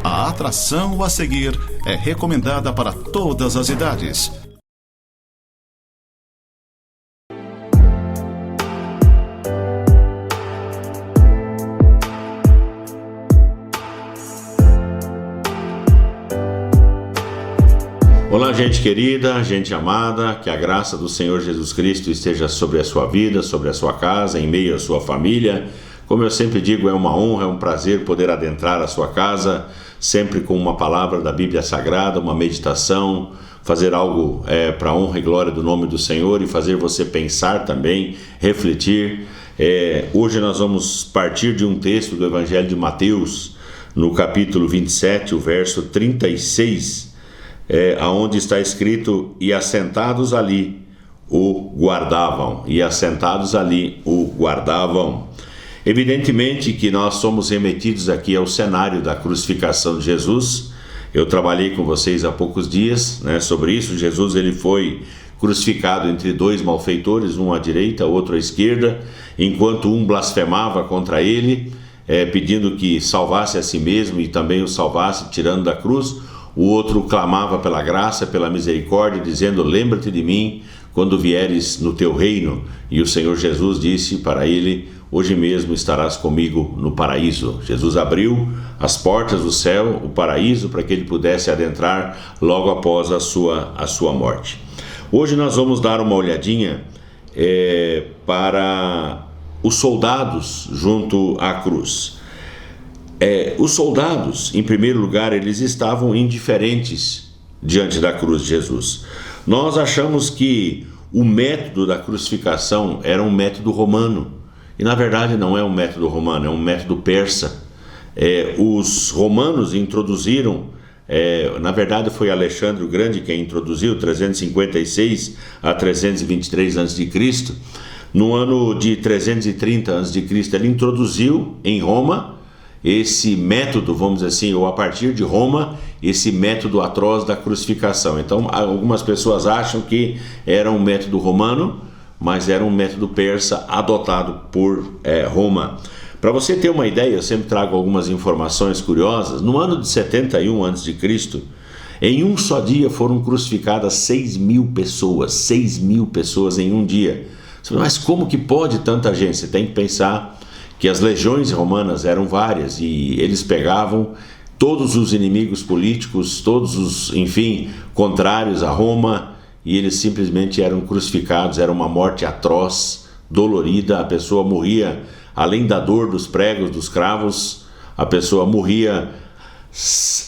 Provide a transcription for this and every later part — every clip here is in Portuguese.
A atração a seguir é recomendada para todas as idades. Olá, gente querida, gente amada, que a graça do Senhor Jesus Cristo esteja sobre a sua vida, sobre a sua casa, em meio à sua família. Como eu sempre digo, é uma honra, é um prazer poder adentrar a sua casa, sempre com uma palavra da Bíblia Sagrada, uma meditação, fazer algo para a honra e glória do nome do Senhor e fazer você pensar também, refletir. Hoje nós vamos partir de um texto do Evangelho de Mateus, no capítulo 27, o verso 36, aonde está escrito: e assentados ali o guardavam. E assentados ali o guardavam. Evidentemente que nós somos remetidos aqui ao cenário da crucificação de Jesus. Eu trabalhei com vocês há poucos dias, sobre isso. Jesus ele foi crucificado entre dois malfeitores, um à direita, outro à esquerda, enquanto um blasfemava contra ele, pedindo que salvasse a si mesmo e também o salvasse tirando da cruz. O outro clamava pela graça, pela misericórdia, dizendo: lembra-te de mim quando vieres no teu reino. E o Senhor Jesus disse para ele: hoje mesmo estarás comigo no paraíso. Jesus abriu as portas do céu, o paraíso, para que ele pudesse adentrar logo após a sua morte. Hoje nós vamos dar uma olhadinha para os soldados junto à cruz. Os soldados, em primeiro lugar, eles estavam indiferentes diante da cruz de Jesus. Nós achamos que o método da crucificação era um método romano, e na verdade não é um método romano, é um método persa. Os romanos introduziram, na verdade foi Alexandre o Grande quem introduziu, 356 a 323 a.C., no ano de 330 a.C., ele introduziu em Roma esse método, vamos dizer assim, ou a partir de Roma, esse método atroz da crucificação. Então, algumas pessoas acham que era um método romano, mas era um método persa adotado por Roma. Para você ter uma ideia, eu sempre trago algumas informações curiosas. No ano de 71 a.C., em um só dia foram crucificadas 6.000 pessoas, 6.000 pessoas em um dia. Mas como que pode tanta gente? Você tem que pensar que as legiões romanas eram várias e eles pegavam todos os inimigos políticos, todos os, contrários a Roma, e eles simplesmente eram crucificados. Era uma morte atroz, dolorida. A pessoa morria, além da dor dos pregos, dos cravos, a pessoa morria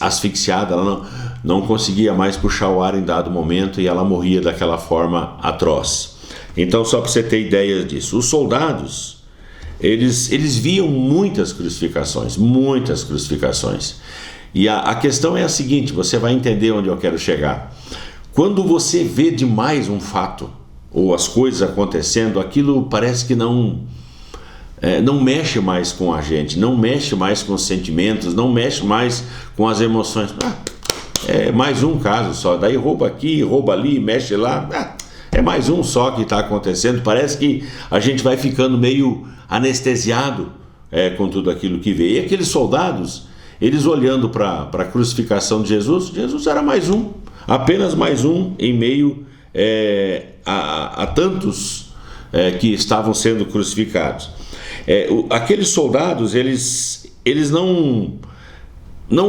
asfixiada, ela não conseguia mais puxar o ar em dado momento e ela morria daquela forma atroz. Então, só para você ter ideia disso, os soldados, eles viam muitas crucificações. E a questão é a seguinte, você vai entender onde eu quero chegar. Quando você vê demais um fato, ou as coisas acontecendo, aquilo parece que não mexe mais com a gente, não mexe mais com os sentimentos, não mexe mais com as emoções. É mais um caso só, daí rouba aqui, rouba ali, mexe lá, é mais um só que está acontecendo. Parece que a gente vai ficando meio anestesiado com tudo aquilo que vê. E aqueles soldados, eles olhando para a crucificação de Jesus era mais um, apenas mais um em meio a tantos que estavam sendo crucificados. Aqueles soldados, eles não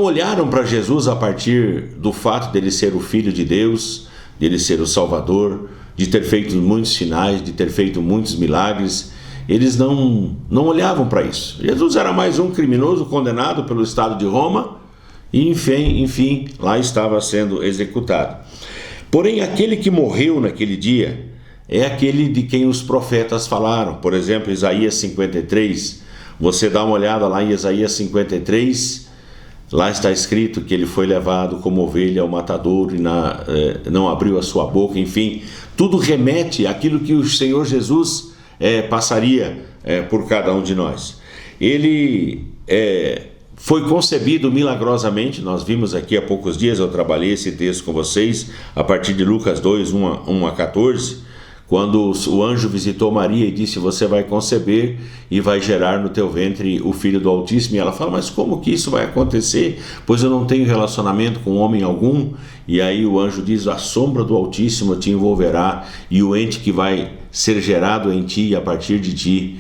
olharam para Jesus a partir do fato dele ser o Filho de Deus, dele ser o Salvador, de ter feito muitos sinais, de ter feito muitos milagres. Eles não olhavam para isso. Jesus era mais um criminoso condenado pelo Estado de Roma e, enfim, lá estava sendo executado. Porém, aquele que morreu naquele dia é aquele de quem os profetas falaram. Por exemplo, Isaías 53. Você dá uma olhada lá em Isaías 53, lá está escrito que ele foi levado como ovelha ao matadouro e não abriu a sua boca. Enfim, tudo remete àquilo que o Senhor Jesus passaria por cada um de nós. Ele foi concebido milagrosamente. Nós vimos aqui há poucos dias, eu trabalhei esse texto com vocês, a partir de Lucas 2, 1 a 14, quando o anjo visitou Maria e disse: você vai conceber e vai gerar no teu ventre o Filho do Altíssimo. E ela fala: mas como que isso vai acontecer? Pois eu não tenho relacionamento com homem algum. E aí o anjo diz: a sombra do Altíssimo te envolverá, e o ente que vai ser gerado em ti e a partir de ti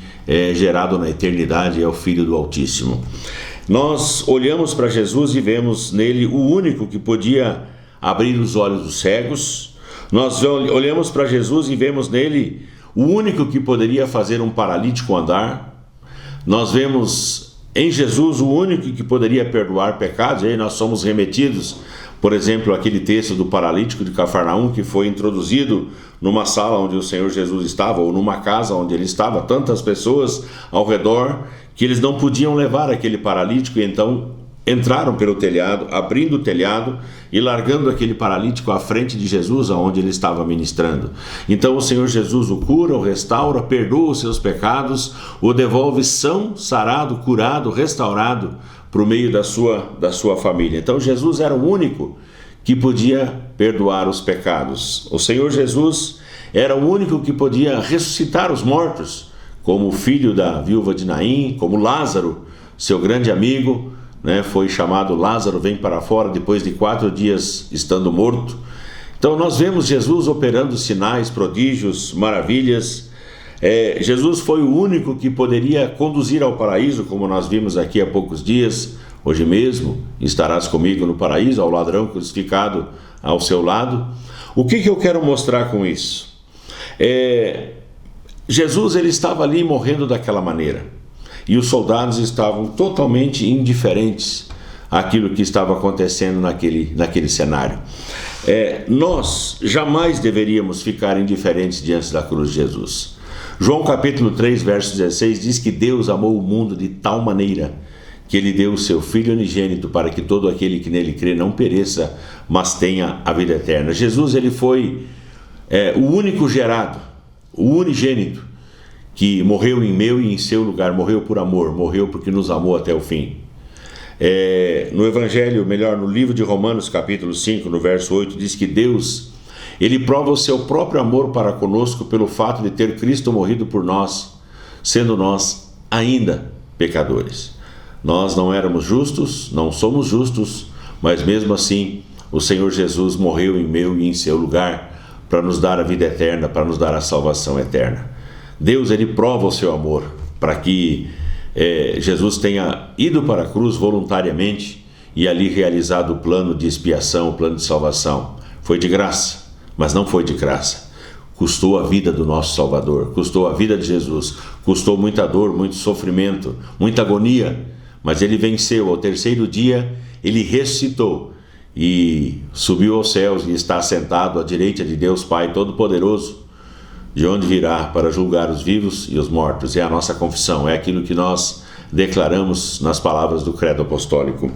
gerado na eternidade é o Filho do Altíssimo. Nós olhamos para Jesus e vemos nele o único que podia abrir os olhos dos cegos. Nós olhamos para Jesus e vemos nele o único que poderia fazer um paralítico andar. Nós vemos em Jesus o único que poderia perdoar pecados. E aí nós somos remetidos, por exemplo, aquele texto do paralítico de Cafarnaum, que foi introduzido numa sala onde o Senhor Jesus estava, ou numa casa onde ele estava, tantas pessoas ao redor, que eles não podiam levar aquele paralítico, e então entraram pelo telhado, abrindo o telhado e largando aquele paralítico à frente de Jesus, aonde ele estava ministrando. Então o Senhor Jesus o cura, o restaura, perdoa os seus pecados, o devolve são, sarado, curado, restaurado para o meio da sua família. Então Jesus era o único que podia perdoar os pecados. O Senhor Jesus era o único que podia ressuscitar os mortos, como o filho da viúva de Naim, como Lázaro, seu grande amigo, foi chamado Lázaro, vem para fora, depois de 4 dias estando morto. Então nós vemos Jesus operando sinais, prodígios, maravilhas. Jesus foi o único que poderia conduzir ao paraíso, como nós vimos aqui há poucos dias. Hoje mesmo estarás comigo no paraíso, ao ladrão crucificado ao seu lado. O que eu quero mostrar com isso? Jesus, ele estava ali morrendo daquela maneira, e os soldados estavam totalmente indiferentes àquilo que estava acontecendo naquele cenário. Nós jamais deveríamos ficar indiferentes diante da cruz de Jesus. João capítulo 3, verso 16 diz que Deus amou o mundo de tal maneira que ele deu o seu Filho unigênito para que todo aquele que nele crê não pereça, mas tenha a vida eterna. Jesus, ele foi o único gerado, o unigênito, que morreu em meu e em seu lugar, morreu por amor, morreu porque nos amou até o fim. No Evangelho, no livro de Romanos capítulo 5, no verso 8, diz que Deus, ele prova o seu próprio amor para conosco pelo fato de ter Cristo morrido por nós, sendo nós ainda pecadores. Nós não éramos justos, não somos justos, mas mesmo assim o Senhor Jesus morreu em meu e em seu lugar para nos dar a vida eterna, para nos dar a salvação eterna. Deus, ele prova o seu amor para que Jesus tenha ido para a cruz voluntariamente e ali realizado o plano de expiação, o plano de salvação. Foi de graça, mas não foi de graça. Custou a vida do nosso Salvador, custou a vida de Jesus, custou muita dor, muito sofrimento, muita agonia, mas ele venceu. Ao 3º dia, ele ressuscitou e subiu aos céus e está assentado à direita de Deus Pai Todo-Poderoso, de onde virá para julgar os vivos e os mortos. É a nossa confissão, é aquilo que nós declaramos nas palavras do credo apostólico.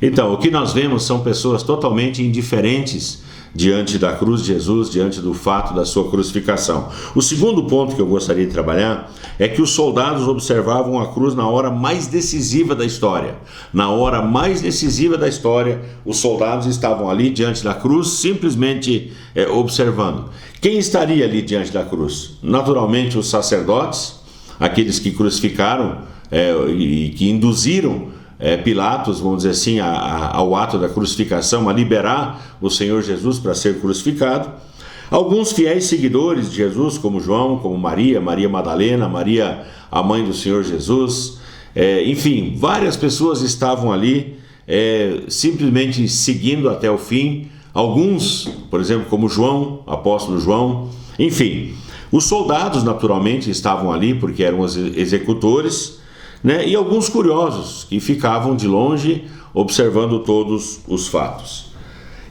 Então, o que nós vemos são pessoas totalmente indiferentes diante da cruz de Jesus, diante do fato da sua crucificação. O segundo ponto que eu gostaria de trabalhar é que os soldados observavam a cruz na hora mais decisiva da história. Na hora mais decisiva da história, os soldados estavam ali diante da cruz, simplesmente observando. Quem estaria ali diante da cruz? Naturalmente os sacerdotes, aqueles que crucificaram e que induziram Pilatos, vamos dizer assim, ao ato da crucificação, a liberar o Senhor Jesus para ser crucificado. Alguns fiéis seguidores de Jesus, como João, como Maria Madalena, Maria, a mãe do Senhor Jesus, enfim, várias pessoas estavam ali simplesmente seguindo até o fim. Alguns, por exemplo, como João, apóstolo João, enfim, os soldados naturalmente estavam ali porque eram os executores, e alguns curiosos que ficavam de longe observando todos os fatos.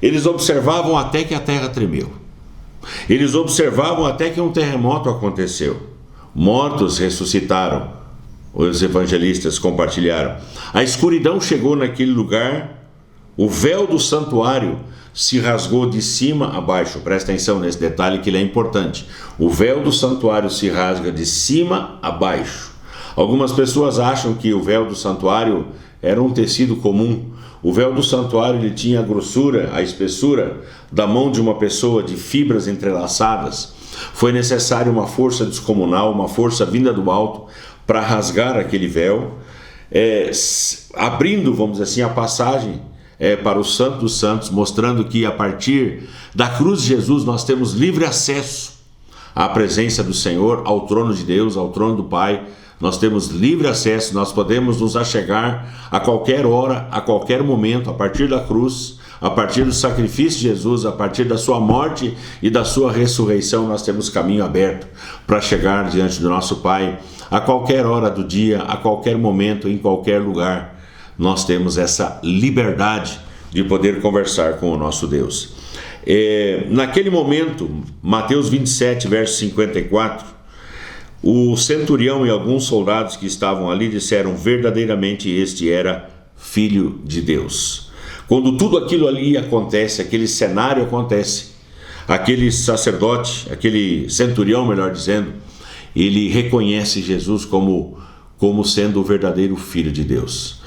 Eles observavam até que a terra tremeu. Eles observavam até que um terremoto aconteceu. Mortos ressuscitaram. Os evangelistas compartilharam. A escuridão chegou naquele lugar. O véu do santuário se rasgou de cima a baixo. Presta atenção nesse detalhe que ele é importante. O véu do santuário se rasga de cima a baixo. Algumas pessoas acham que o véu do santuário era um tecido comum. O véu do santuário ele tinha a grossura, a espessura da mão de uma pessoa, de fibras entrelaçadas. Foi necessária uma força descomunal, uma força vinda do alto para rasgar aquele véu, abrindo, vamos dizer assim, a passagem para o Santo dos Santos, mostrando que a partir da cruz de Jesus nós temos livre acesso à presença do Senhor, ao trono de Deus, ao trono do Pai. Nós temos livre acesso, nós podemos nos achegar a qualquer hora, a qualquer momento, a partir da cruz, a partir do sacrifício de Jesus, a partir da sua morte e da sua ressurreição. Nós temos caminho aberto para chegar diante do nosso Pai a qualquer hora do dia, a qualquer momento, em qualquer lugar. Nós temos essa liberdade de poder conversar com o nosso Deus. Naquele momento, Mateus 27, verso 54, o centurião e alguns soldados que estavam ali disseram: verdadeiramente este era filho de Deus. Quando tudo aquilo ali acontece, aquele cenário acontece, aquele sacerdote, aquele centurião, melhor dizendo, ele reconhece Jesus como sendo o verdadeiro filho de Deus.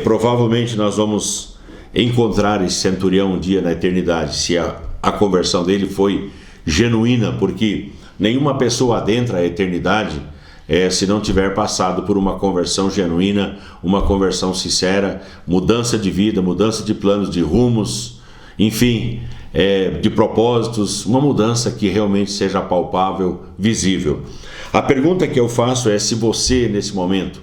Provavelmente nós vamos encontrar esse centurião um dia na eternidade, se a conversão dele foi genuína, porque nenhuma pessoa adentra a eternidade se não tiver passado por uma conversão genuína, uma conversão sincera, mudança de vida, mudança de planos, de rumos, enfim, de propósitos, uma mudança que realmente seja palpável, visível. A pergunta que eu faço é se você, nesse momento,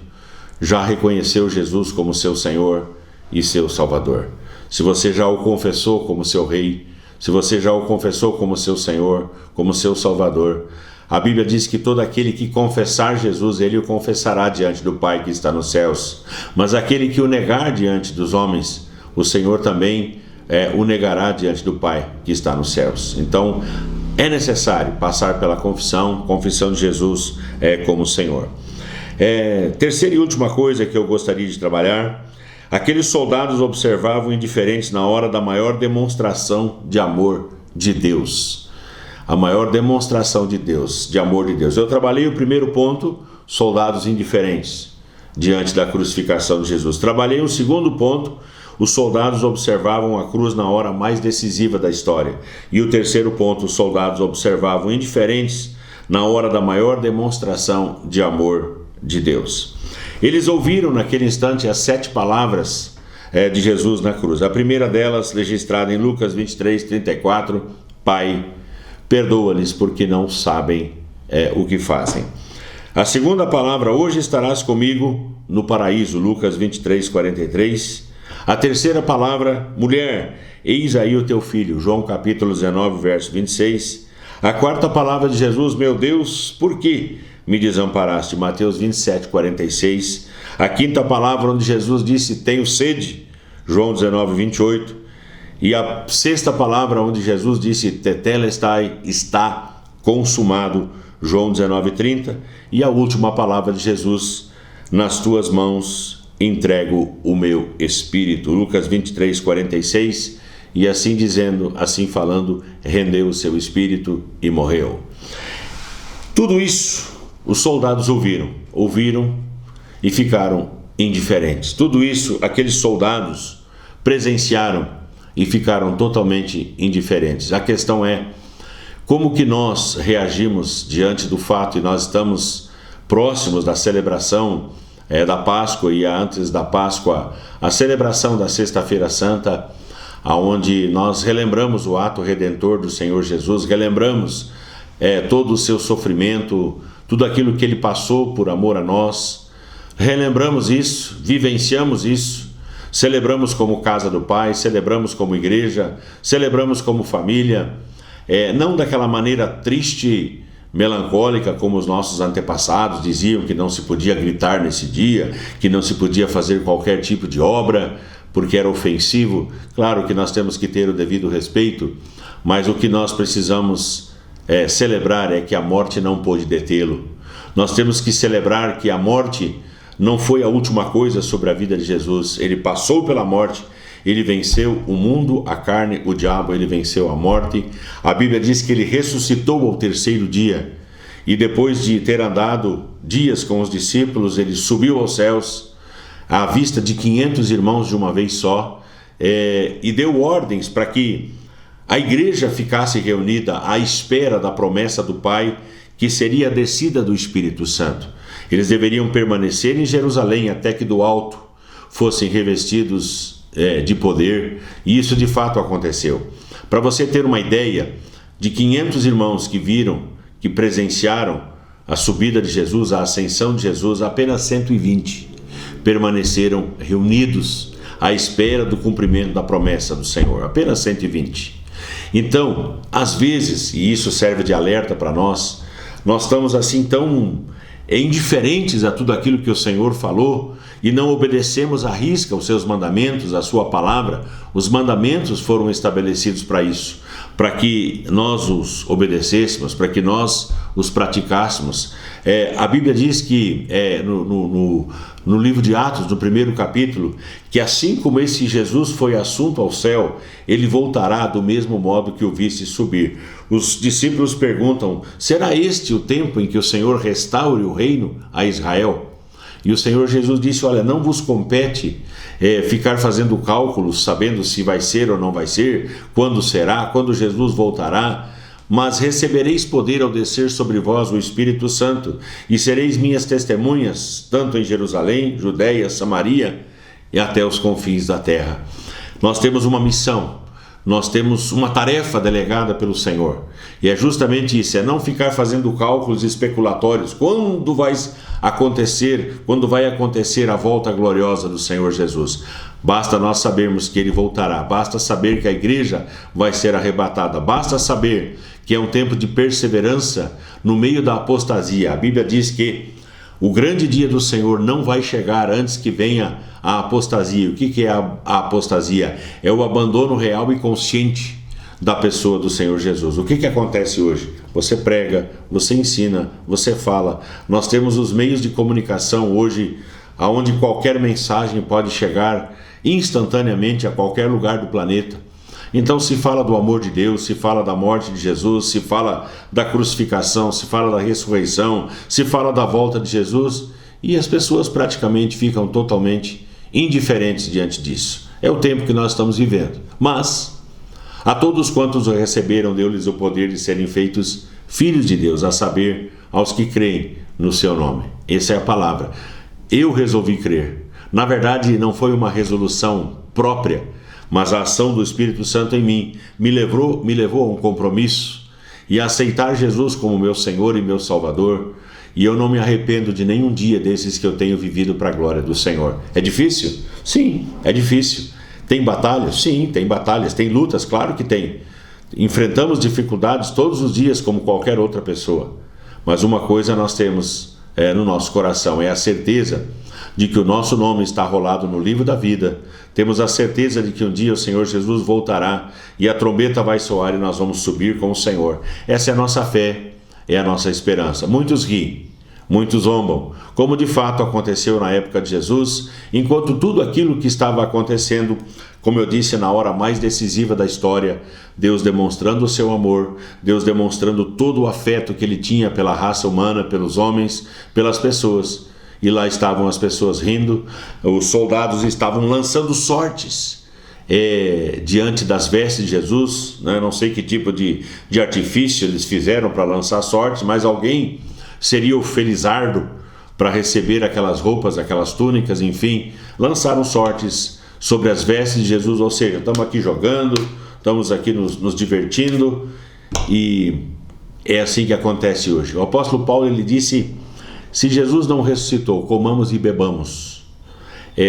já reconheceu Jesus como seu Senhor e seu Salvador. Se você já o confessou como seu Rei, se você já o confessou como seu Senhor, como seu Salvador. A Bíblia diz que todo aquele que confessar Jesus, ele o confessará diante do Pai que está nos céus. Mas aquele que o negar diante dos homens, o Senhor também o negará diante do Pai que está nos céus. Então, é necessário passar pela confissão de Jesus como Senhor. Terceira e última coisa que eu gostaria de trabalhar: aqueles soldados observavam indiferentes na hora da maior demonstração de amor de Deus. A maior demonstração de Deus, de amor de Deus. Eu trabalhei o primeiro ponto, soldados indiferentes diante da crucificação de Jesus. Trabalhei o segundo ponto, os soldados observavam a cruz na hora mais decisiva da história. E o terceiro ponto, os soldados observavam indiferentes na hora da maior demonstração de amor de Deus. Eles ouviram naquele instante as 7 palavras de Jesus na cruz. A primeira delas, registrada em Lucas 23, 34, Pai, perdoa-lhes porque não sabem o que fazem. A segunda palavra, hoje estarás comigo no paraíso, Lucas 23, 43. A terceira palavra, mulher, eis aí o teu filho, João capítulo 19, verso 26. A quarta palavra de Jesus, meu Deus, por que me desamparaste? Mateus 27, 46. A quinta palavra onde Jesus disse, tenho sede, João 19, 28. E a sexta palavra onde Jesus disse, tetelestai, está consumado, João 19, 30. E a última palavra de Jesus, nas tuas mãos entrego o meu espírito, Lucas 23, 46. E assim dizendo, assim falando, rendeu o seu espírito e morreu. Tudo isso os soldados ouviram e ficaram indiferentes. Tudo isso aqueles soldados presenciaram e ficaram totalmente indiferentes. A questão é como que nós reagimos diante do fato, e nós estamos próximos da celebração da Páscoa, e antes da Páscoa, a celebração da Sexta-feira Santa, onde nós relembramos o ato redentor do Senhor Jesus, relembramos todo o seu sofrimento, tudo aquilo que ele passou por amor a nós, relembramos isso, vivenciamos isso, celebramos como casa do Pai, celebramos como igreja, celebramos como família, não daquela maneira triste, melancólica, como os nossos antepassados diziam que não se podia gritar nesse dia, que não se podia fazer qualquer tipo de obra, porque era ofensivo. Claro que nós temos que ter o devido respeito, mas o que nós precisamos celebrar é que a morte não pôde detê-lo. Nós temos que celebrar que a morte não foi a última coisa sobre a vida de Jesus. Ele passou pela morte, ele venceu o mundo, a carne, o diabo, ele venceu a morte. A Bíblia diz que ele ressuscitou ao terceiro dia, e depois de ter andado dias com os discípulos, ele subiu aos céus, à vista de 500 irmãos de uma vez só, e deu ordens para que a igreja ficasse reunida à espera da promessa do Pai, que seria a descida do Espírito Santo. Eles deveriam permanecer em Jerusalém até que do alto fossem revestidos de poder, e isso de fato aconteceu. Para você ter uma ideia, de 500 irmãos que viram, que presenciaram a subida de Jesus, a ascensão de Jesus, apenas 120 permaneceram reunidos à espera do cumprimento da promessa do Senhor, apenas 120. Então, às vezes, e isso serve de alerta para nós estamos assim tão indiferentes a tudo aquilo que o Senhor falou e não obedecemos à risca os seus mandamentos, a sua palavra. Os mandamentos foram estabelecidos para isso, para que nós os obedecêssemos, para que nós os praticássemos. A Bíblia diz que no livro de Atos, no 1º capítulo, que assim como esse Jesus foi assunto ao céu, ele voltará do mesmo modo que o viste subir. Os discípulos perguntam: será este o tempo em que o Senhor restaure o reino a Israel? E o Senhor Jesus disse: olha, não vos compete ficar fazendo cálculos, sabendo se vai ser ou não vai ser, quando será, quando Jesus voltará, mas recebereis poder ao descer sobre vós o Espírito Santo, e sereis minhas testemunhas, tanto em Jerusalém, Judeia, Samaria e até os confins da terra. Nós temos uma missão, nós temos uma tarefa delegada pelo Senhor, e é justamente isso, é não ficar fazendo cálculos especulatórios. Quando vai acontecer a volta gloriosa do Senhor Jesus? Basta nós sabermos que Ele voltará, basta saber que a igreja vai ser arrebatada, basta saber que é um tempo de perseverança no meio da apostasia. A Bíblia diz que o grande dia do Senhor não vai chegar antes que venha a apostasia. O que é a apostasia? É o abandono real e consciente da pessoa do Senhor Jesus. O que acontece hoje? Você prega, você ensina, você fala. Nós temos os meios de comunicação hoje, onde qualquer mensagem pode chegar instantaneamente a qualquer lugar do planeta. Então se fala do amor de Deus, se fala da morte de Jesus, se fala da crucificação, se fala da ressurreição, se fala da volta de Jesus, e as pessoas praticamente ficam totalmente indiferentes diante disso. É o tempo que nós estamos vivendo. Mas a todos quantos o receberam, deu-lhes o poder de serem feitos filhos de Deus, a saber, aos que creem no seu nome. Essa é a palavra. Eu resolvi crer. Na verdade, não foi uma resolução própria, mas a ação do Espírito Santo em mim me levou a um compromisso e a aceitar Jesus como meu Senhor e meu Salvador. E eu não me arrependo de nenhum dia desses que eu tenho vivido para a glória do Senhor. É difícil? Sim, é difícil. Tem batalhas? Sim, tem batalhas. Tem lutas? Claro que tem. Enfrentamos dificuldades todos os dias como qualquer outra pessoa. Mas uma coisa nós temos no nosso coração, é a certeza de que o nosso nome está rolado no livro da vida. Temos a certeza de que um dia o Senhor Jesus voltará e a trombeta vai soar e nós vamos subir com o Senhor. Essa é a nossa fé, é a nossa esperança. Muitos riem, muitos zombam, como de fato aconteceu na época de Jesus, enquanto tudo aquilo que estava acontecendo, como eu disse, na hora mais decisiva da história, Deus demonstrando o seu amor, Deus demonstrando todo o afeto que Ele tinha pela raça humana, pelos homens, pelas pessoas. E lá estavam as pessoas rindo, os soldados estavam lançando sortes diante das vestes de Jesus, né? Não sei que tipo de artifício eles fizeram para lançar sortes, mas alguém seria o felizardo para receber aquelas roupas, aquelas túnicas, enfim, lançaram sortes sobre as vestes de Jesus, ou seja, estamos aqui jogando, estamos aqui nos divertindo, e é assim que acontece hoje. O apóstolo Paulo, ele disse: se Jesus não ressuscitou, comamos e bebamos.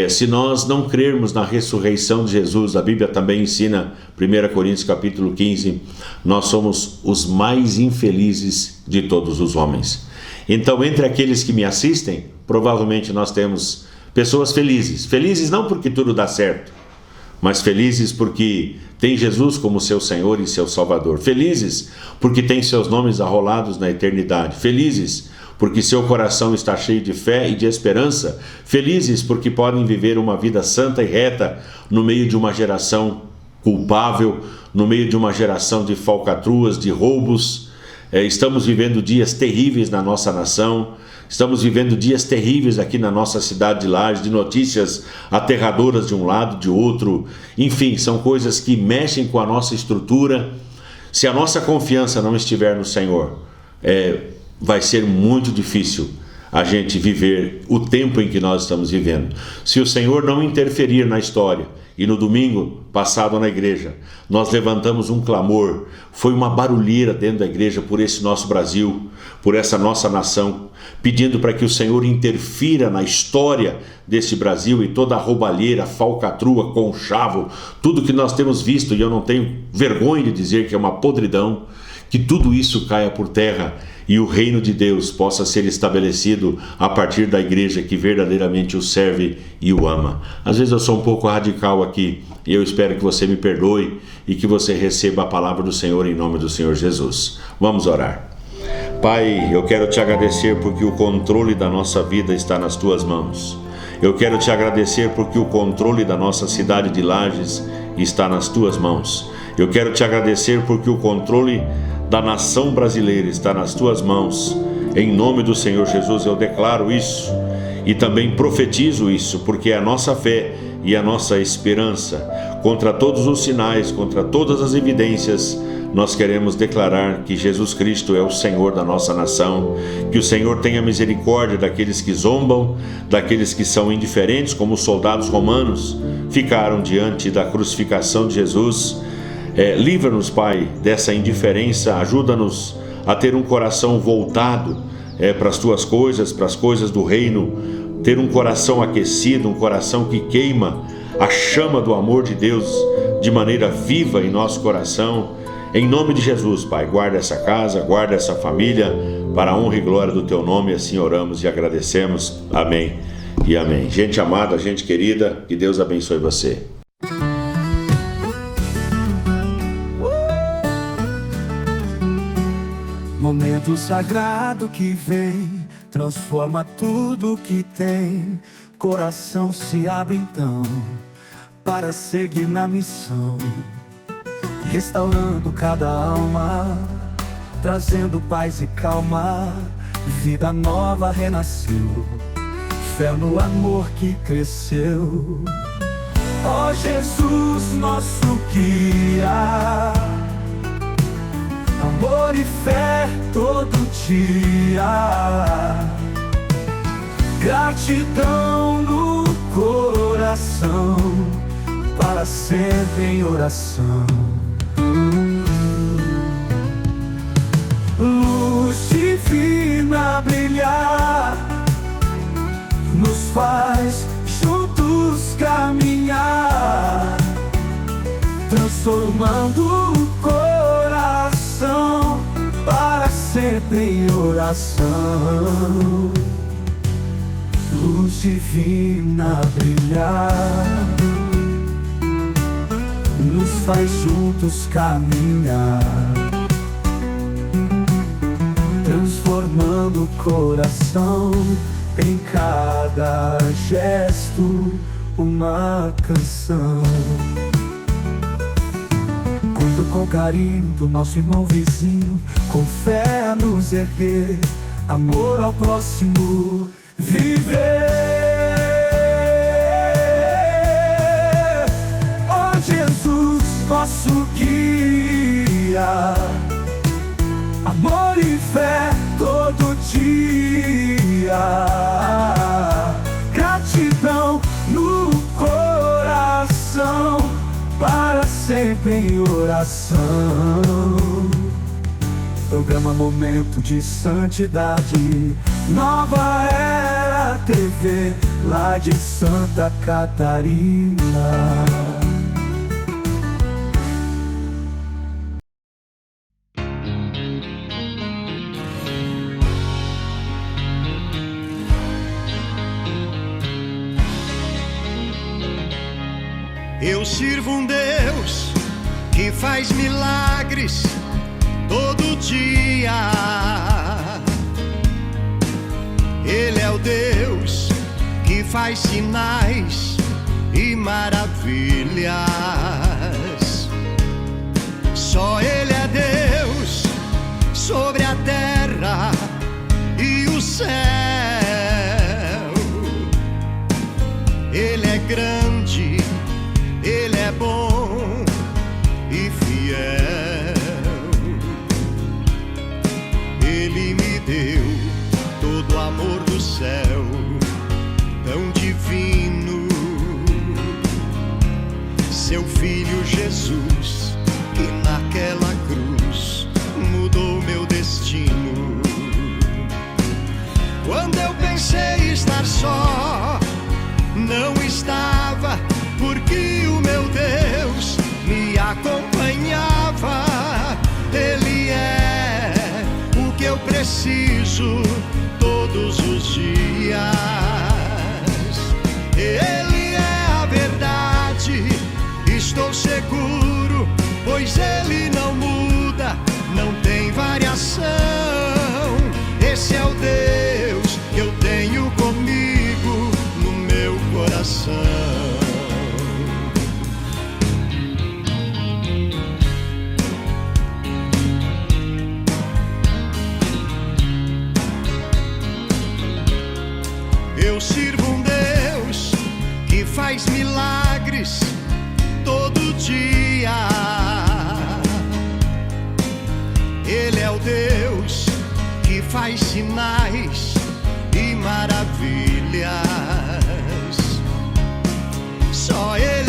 Se nós não crermos na ressurreição de Jesus, a Bíblia também ensina, 1 Coríntios capítulo 15, nós somos os mais infelizes de todos os homens. Então, entre aqueles que me assistem, provavelmente nós temos pessoas felizes. Felizes não porque tudo dá certo, mas felizes porque tem Jesus como seu Senhor e seu Salvador. Felizes porque tem seus nomes arrolados na eternidade. Felizes porque seu coração está cheio de fé e de esperança. Felizes porque podem viver uma vida santa e reta no meio de uma geração culpável, no meio de uma geração de falcatruas, de roubos. Estamos vivendo dias terríveis na nossa nação, Estamos vivendo dias terríveis aqui na nossa cidade de Lages, de notícias aterradoras de um lado, de outro. Enfim, são coisas que mexem com a nossa estrutura. Se a nossa confiança não estiver no Senhor, vai ser muito difícil a gente viver o tempo em que nós estamos vivendo. Se o Senhor não interferir na história, e no domingo passado na igreja, nós levantamos um clamor, foi uma barulheira dentro da igreja por esse nosso Brasil, por essa nossa nação, pedindo para que o Senhor interfira na história desse Brasil e toda a roubalheira, falcatrua, conchavo, tudo que nós temos visto, e eu não tenho vergonha de dizer que é uma podridão, que tudo isso caia por terra e o reino de Deus possa ser estabelecido a partir da igreja que verdadeiramente o serve e o ama. Às vezes eu sou um pouco radical aqui e eu espero que você me perdoe e que você receba a palavra do Senhor em nome do Senhor Jesus. Vamos orar. Pai, eu quero te agradecer porque o controle da nossa vida está nas tuas mãos. Eu quero te agradecer porque o controle da nossa cidade de Lages está nas tuas mãos. Eu quero te agradecer porque o controle da nação brasileira está nas tuas mãos. Em nome do Senhor Jesus eu declaro isso e também profetizo isso, porque é a nossa fé e a nossa esperança. Contra todos os sinais, contra todas as evidências, nós queremos declarar que Jesus Cristo é o Senhor da nossa nação, que o Senhor tenha misericórdia daqueles que zombam, daqueles que são indiferentes, como os soldados romanos ficaram diante da crucificação de Jesus. Livra-nos, Pai, dessa indiferença, ajuda-nos a ter um coração voltado para as Tuas coisas, para as coisas do reino, ter um coração aquecido, um coração que queima a chama do amor de Deus de maneira viva em nosso coração. Em nome de Jesus, Pai, guarda essa casa, guarda essa família, para a honra e glória do Teu nome, assim oramos e agradecemos. Amém e amém. Gente amada, gente querida, que Deus abençoe você. Momento sagrado que vem, transforma tudo que tem. Coração se abre então, para seguir na missão. Restaurando cada alma, trazendo paz e calma. Vida nova renasceu, fé no amor que cresceu. Ó Jesus, nosso guia, amor e fé todo dia. Gratidão no coração, para sempre em oração. Luz divina brilhar, nos faz juntos caminhar, transformando o coração para sempre em oração. Luz divina brilhar, nos faz juntos caminhar, transformando o coração em cada gesto uma canção. Cuido com carinho do nosso irmão vizinho, com fé a nos erguer, amor ao próximo viver. Ó Jesus, nosso guia, amor e fé todo dia. Gratidão no coração, para sempre em oração. Programa Momento de Santidade, Nova Era TV, lá de Santa Catarina. Eu sirvo um Deus que faz milagres todo dia. Ele é o Deus que faz sinais e maravilhas. Só Ele é Deus sobre a terra e o céu. Jesus, que naquela cruz mudou meu destino. Quando eu pensei estar só, não estava, porque o meu Deus me acompanhava. Ele é o que eu preciso todos os dias. Ele é a verdade, estou seguro, pois Ele não muda, não tem variação. Esse é o Deus que eu tenho comigo no meu coração. Eu sirvo um Deus que faz milagres todo dia. Ele é o Deus que faz sinais e maravilhas. Só Ele